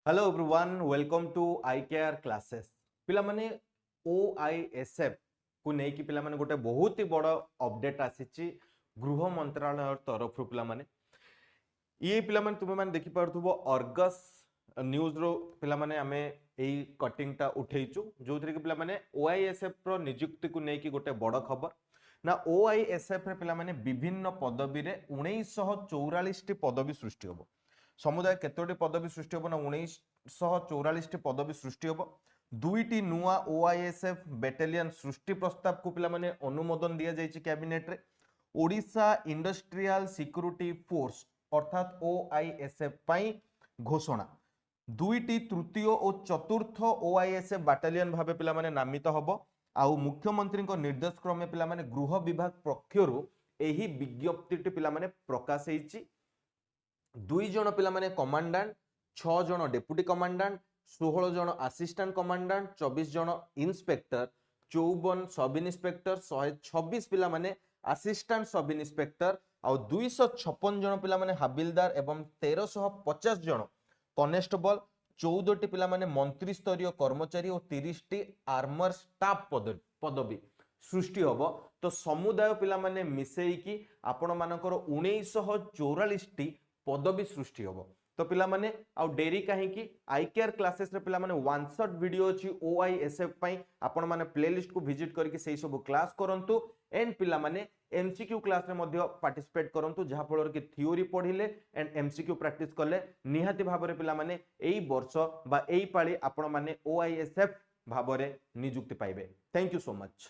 Hello everyone welcome to I care classes पिला माने ओआईएसएफ को नहीं कि पिला माने गोटे बहुत ही बड़ अपडेट आसी गृह मंत्रालय तरफ पिला माने ये पिला माने तुमे माने देखि पारथुबो अर्गस न्यूज रो पिला माने आमे एई कटिंग टा उठेइचु जोथरे कि पिला माने ओआईएसएफ रो नियुक्ति को नहीं कि गोटे बड़ खबर ना ओआईएसएफ रे पिला माने विभिन्न पदवी रे 1944 टी पदवी सृष्टि होबो समुदाय केतोटी पदवी सृष्टि होबो ना 1944 टी पदवी सृष्टि होबो दुईटी नुआ ओआईएसएफ बैटालियन सृष्टि प्रस्ताव को पिला माने अनुमोदन दिया जायछि कैबिनेट रे ओडिशा इंडस्ट्रियल सिक्योरिटी फोर्स अर्थात ओआईएसएफ पाई घोषणा दुईटी तृतीय और चतुर्थ ओआईएसएफ बैटालियन भाबे पिला माने नामित हबो आउ मुख्यमंत्री निर्देश क्रमे पिला माने गृह विभाग पक्षरु एही विज्ञप्ति पिला माने प्रकाश हेछि 2 जन पिला माने कमांडेंट 6 जन डेप्यूटी कमांडेंट 16 जन असिस्टेंट कमांडेंट 24 जन इंस्पेक्टर 54 सब इंस्पेक्टर 126 पिला माने असिस्टेंट सब इंस्पेक्टर आउ 256 जन पिला माने हबिलदार एवं 1350 जन कॉन्स्टेबल 14 टी पिला माने मंत्री स्तरीय कर्मचारी और 30 टी आर्मर स्टाफ पदवी सृष्टि होबो तो समुदाय पिला माने मिसेई की आपण मानकर 1944 टी पदवी सृष्टि होबो तो पिला माने आ डेरी काहे की आई केयर क्लासेस रे पिला माने वन शॉट वीडियो अछि ओआईएसएफ पई आपण माने प्लेलिस्ट को विजिट करके सेही सब क्लास करंतु एंड पिला माने एमसीक्यू क्लास रे मध्ये पार्टिसिपेट करंतु जहा फळ कि थ्योरी पढिले एंड एमसीक्यू प्रैक्टिस करले निहाती भाबरे पिला माने एई वर्ष बा एई पाळी आपण माने ओआईएसएफ भाबरे नियुक्ति पाइबे थैंक यू सो मच।